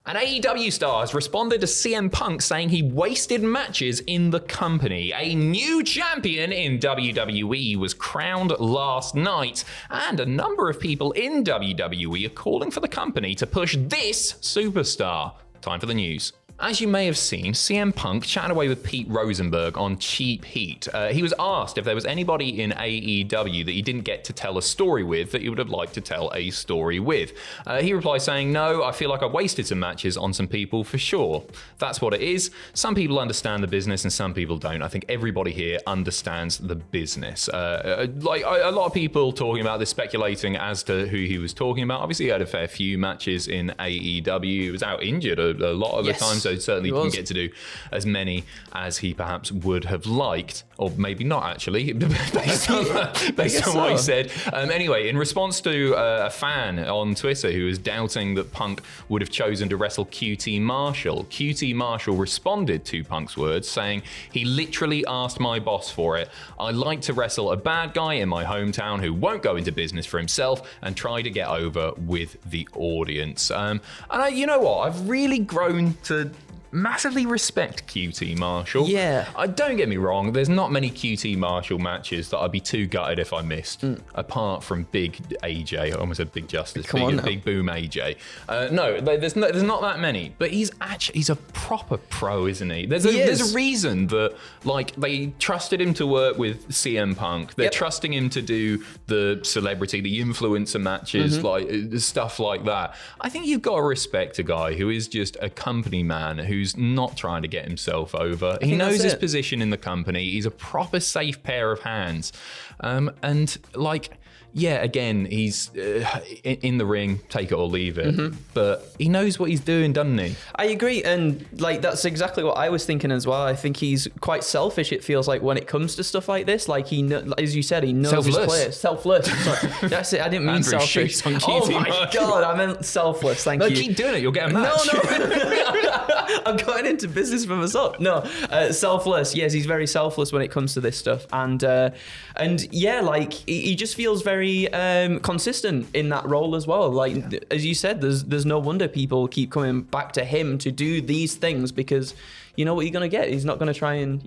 An AEW star has responded to CM Punk saying he wasted matches in the company. A new champion in WWE was crowned last night, and a number of people in WWE are calling for the company to push this superstar. Time for the news. As you may have seen, CM Punk chatted away with Pete Rosenberg on Cheap Heat. He was asked if there was anybody in AEW that he didn't get to tell a story with that he would have liked to tell a story with. He replied saying, "No, I feel like I wasted some matches on some people for sure. That's what it is. Some people understand the business and some people don't. I think everybody here understands the business." Like a lot of people talking about this, speculating as to who he was talking about. Obviously, he had a fair few matches in AEW. He was out injured a lot of the time, so certainly didn't get to do as many as he perhaps would have liked, or maybe not actually, based on what he said. Anyway, in response to a fan on Twitter who was doubting that Punk would have chosen to wrestle QT Marshall, QT Marshall responded to Punk's words saying, "He literally asked my boss for it. I like to wrestle a bad guy in my hometown who won't go into business for himself and try to get over with the audience." You know what? I've really grown to massively respect QT Marshall. Yeah. Don't get me wrong, there's not many QT Marshall matches that I'd be too gutted if I missed, apart from Big AJ. I almost said Big Justice. Big Boom AJ. No, there's not that many. But he's a proper pro, isn't he? There's a reason that like they trusted him to work with CM Punk. They're trusting him to do the celebrity, the influencer matches, like stuff like that. I think you've got to respect a guy who is just a company man who's not trying to get himself over. He knows his position in the company. He's a proper safe pair of hands. And like, yeah, again, he's in the ring, take it or leave it. But he knows what he's doing, doesn't he? I agree. And like, that's exactly what I was thinking as well. I think he's quite selfish, it feels like, when it comes to stuff like this. Like, as you said, he knows his place. Selfless. Sorry. That's it. I didn't mean selfish. Oh my God, I meant selfless. Thank you. Keep doing it. You'll get a match. No. I'm going into business for myself. No, selfless. Yes, he's very selfless when it comes to this stuff. And yeah, like, he just feels very consistent in that role as well. Like, as you said, there's no wonder people keep coming back to him to do these things, because you know what you're going to get. He's not going to try and,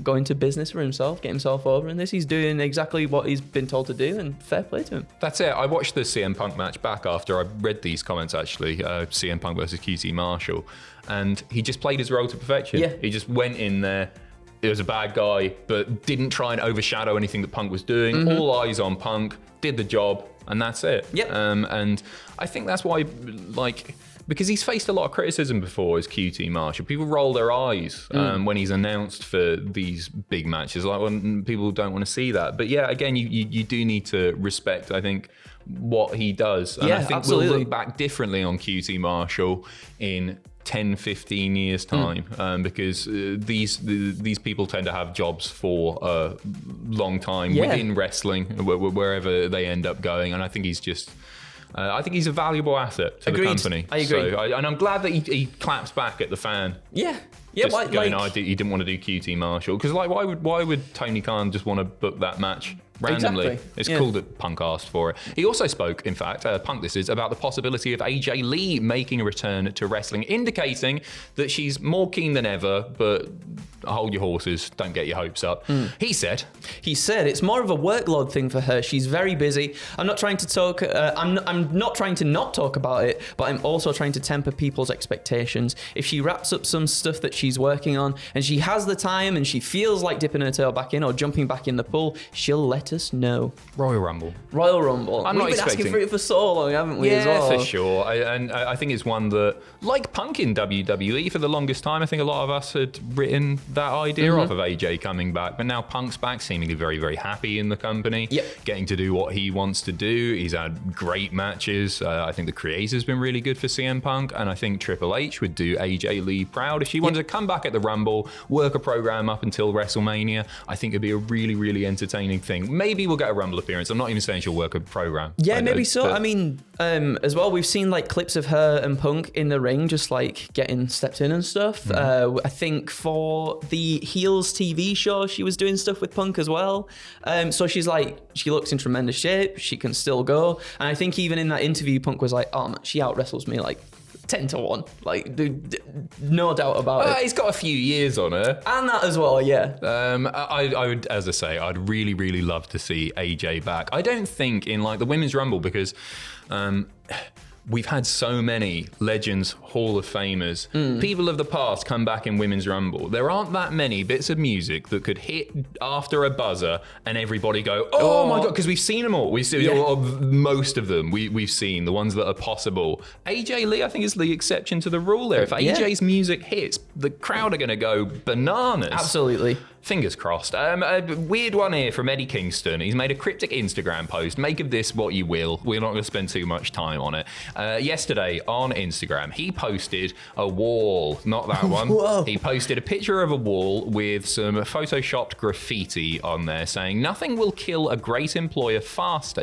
go into business for himself, get himself over in this. He's doing exactly what he's been told to do, and fair play to him. That's it. I watched the CM Punk match back after I read these comments, actually, CM Punk versus QT Marshall, and he just played his role to perfection. Yeah. He just went in there. It was a bad guy, but didn't try and overshadow anything that Punk was doing. All eyes on Punk, did the job, and that's it. Yep. And I think that's why, like, because he's faced a lot of criticism before as QT Marshall. People roll their eyes when he's announced for these big matches, like when people don't want to see that. But yeah, again, you do need to respect, I think, what he does. And I think absolutely. we'll look back differently on QT Marshall in 10, 15 years time, because these people tend to have jobs for a long time within wrestling, wherever they end up going. And I think he's just, I think he's a valuable asset to the company. I agree. And I'm glad that he claps back at the fan. Yeah. Just going, he didn't want to do QT Marshall. Because like, why would Tony Khan just want to book that match randomly? Exactly. It's cool that Punk asked for it. He also spoke, in fact, Punk this is, about the possibility of AJ Lee making a return to wrestling, indicating that she's more keen than ever, but hold your horses, don't get your hopes up. He said it's more of a workload thing for her. She's very busy. I'm not trying to talk, I'm not trying to not talk about it, but I'm also trying to temper people's expectations. If she wraps up some stuff that she's working on and she has the time and she feels like dipping her toe back in or jumping back in the pool, she'll let us know. Royal Rumble. We've been asking for it for so long, haven't we? As well? Yeah, for sure. I think it's one that, like Punk in WWE, for the longest time, I think a lot of us had written that idea off of AJ coming back, but now Punk's back, seemingly very, very happy in the company, getting to do what he wants to do. He's had great matches. I think the creator's been really good for CM Punk, and I think Triple H would do AJ Lee proud. If she wanted to come back at the Rumble, work a program up until WrestleMania, I think it'd be a really, really entertaining thing. Maybe we'll get a Rumble appearance. I'm not even saying she'll work a program. Yeah, maybe so. But I mean, as well, we've seen like clips of her and Punk in the ring, just like getting stepped in and stuff. I think for the Heels TV show, she was doing stuff with Punk as well. So she looks in tremendous shape. She can still go. And I think even in that interview, Punk was like, "Oh, man, she out wrestles me like 10-1. Like, no doubt about it. He's got a few years on her. And that as well, yeah. I would, as I say, I'd really, really love to see AJ back. I don't think in like the Women's Rumble because we've had so many legends, Hall of Famers, people of the past come back in Women's Rumble. There aren't that many bits of music that could hit after a buzzer and everybody go, oh my God, because we've seen them all. We've seen most of them. We've seen the ones that are possible. AJ Lee, I think, is the exception to the rule there. If AJ's music hits, the crowd are going to go bananas. Absolutely. Fingers crossed. A weird one here from Eddie Kingston. He's made a cryptic Instagram post. Make of this what you will. We're not going to spend too much time on it. Yesterday on Instagram, he posted a wall. Not that one. Whoa. He posted a picture of a wall with some photoshopped graffiti on there saying, nothing will kill a great employee faster,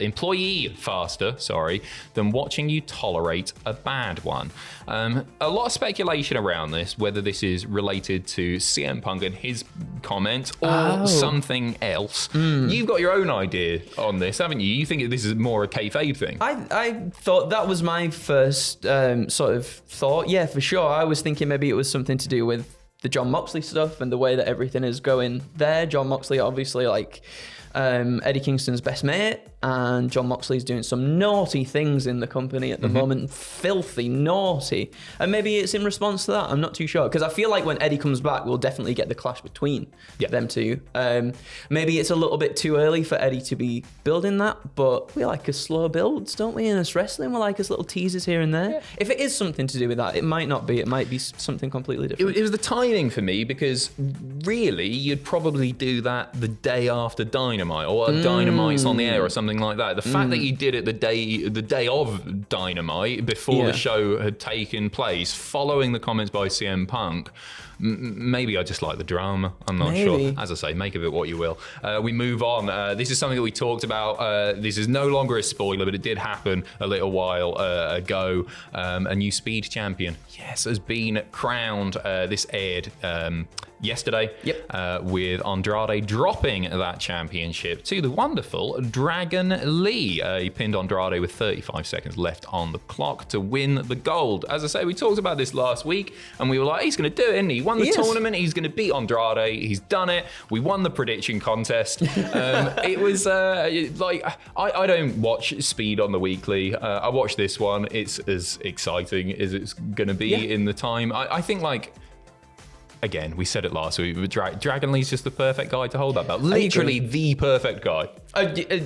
than watching you tolerate a bad one. A lot of speculation around this, whether this is related to CM Punk and his comment or something else. You've got your own idea on this, haven't you? You think this is more a kayfabe thing? I thought that was my first sort of thought. Yeah, for sure. I was thinking maybe it was something to do with the Jon Moxley stuff and the way that everything is going there. Jon Moxley, obviously, like Eddie Kingston's best mate, and Jon Moxley's doing some naughty things in the company at the moment, filthy naughty, and maybe it's in response to that. I'm not too sure, because I feel like when Eddie comes back, we'll definitely get the clash between them two. Maybe it's a little bit too early for Eddie to be building that, but we like us slow builds, don't we? In us wrestling, we like us little teasers here and there. If it is something to do with that, it might not be. It might be something completely different. It was the timing for me, because really you'd probably do that the day after Dynamite, or Dynamite's on the air or something like that. The fact that you did it the day of Dynamite, before the show had taken place, following the comments by CM Punk, maybe I just like the drama. I'm not sure. As I say, make of it what you will. We move on. This is something that we talked about. This is no longer a spoiler, but it did happen a little while ago. A new Speed champion, has been crowned. This aired yesterday, with Andrade dropping that championship to the wonderful Dragon Lee. He pinned Andrade with 35 seconds left on the clock to win the gold. As I say, we talked about this last week, and we were like, he's going to do it, isn't he? He won the tournament, he's going to beat Andrade, he's done it. We won the prediction contest. It was like, I don't watch Speed on the weekly. I watch this one. It's as exciting as it's going to be in the time. I think, like, again, we said it last week, Dragon Lee's just the perfect guy to hold that belt. Literally the perfect guy.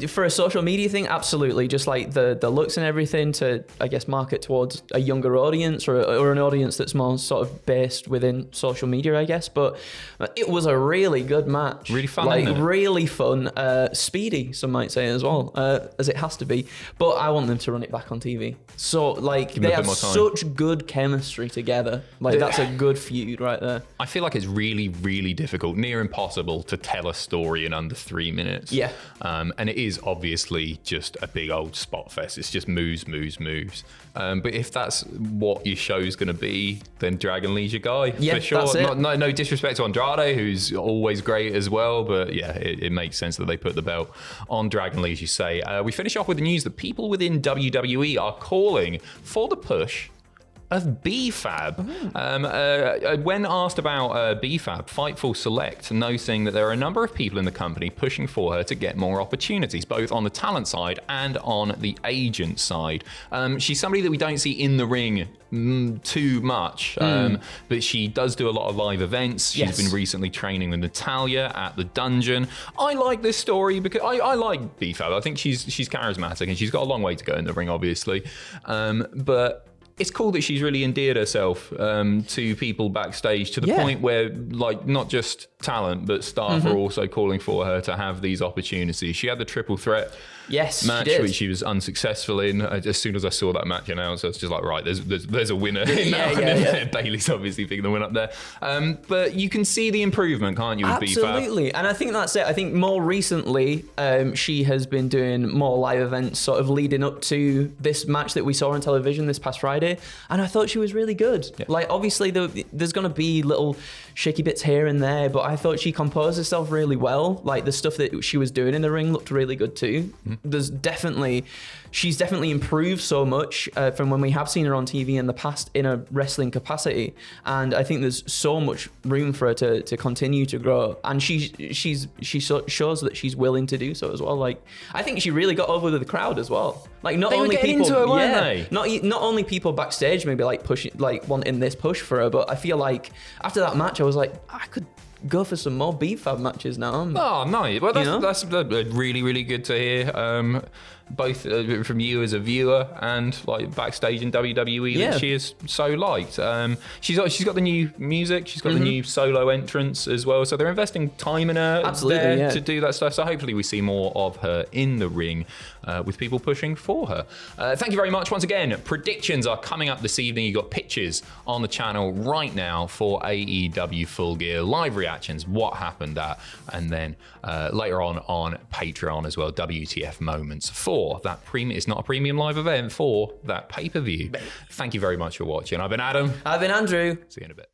For a social media thing, absolutely. Just like the looks and everything to, I guess, market towards a younger audience or an audience that's more sort of based within social media, I guess. But it was a really good match. Really fun, like, isn't it? really fun. Speedy, some might say as well, as it has to be. But I want them to run it back on TV. So, like, they have such good chemistry together. Like, that's a good feud right there. I feel like it's really, really difficult, near impossible, to tell a story in under 3 minutes. Yeah. And it is obviously just a big old spot fest. It's just moves. But if that's what your show's going to be, then Dragon Lee's your guy, for sure. That's it. No disrespect to Andrade, who's always great as well. But yeah, it makes sense that they put the belt on Dragon Lee, as you say. We finish off with the news that people within WWE are calling for the push of BFAB. When asked about BFAB, Fightful Select, noting that there are a number of people in the company pushing for her to get more opportunities, both on the talent side and on the agent side. She's somebody that we don't see in the ring too much, but she does do a lot of live events. She's been recently training with Natalya at the Dungeon. I like this story because I like BFAB. I think she's charismatic, and she's got a long way to go in the ring, obviously. But it's cool that she's really endeared herself to people backstage, to the point where, like, not just talent, but staff are also calling for her to have these opportunities. She had the triple threat match, which she was unsuccessful in. As soon as I saw that match announced, I was just like, right, there's a winner in that one. Bailey's obviously picking the win up there. But you can see the improvement, can't you, with BFAB? Absolutely. And I think that's it. I think more recently, she has been doing more live events sort of leading up to this match that we saw on television this past Friday. And I thought she was really good. Yeah. Like, obviously, there's going to be little shaky bits here and there, but I thought she composed herself really well. Like, the stuff that she was doing in the ring looked really good too. she's definitely improved so much from when we have seen her on TV in the past in a wrestling capacity, and I think there's so much room for her to continue to grow, and she shows that she's willing to do so as well. Like, I think she really got over with the crowd as well. Like, not They were only getting people, into her, weren't they? not only people backstage maybe like pushing, like wanting this push for her, but I feel like after that match I was like, I could go for some more BFAB matches now. Oh, no. Well, that's really, really good to hear. Both from you as a viewer and like backstage in WWE, that she is so liked. She's got the new music, she's got the new solo entrance as well. So they're investing time in her to do that stuff. So hopefully we see more of her in the ring with people pushing for her. Thank you very much once again. Predictions are coming up this evening. You've got pictures on the channel right now for AEW Full Gear, live reactions, what happened at, and then later on Patreon as well, WTF moments for that premium. It's not a premium live event, for that pay-per-view. Thank you very much for watching. I've been Adam. I've been Andrew. See you in a bit.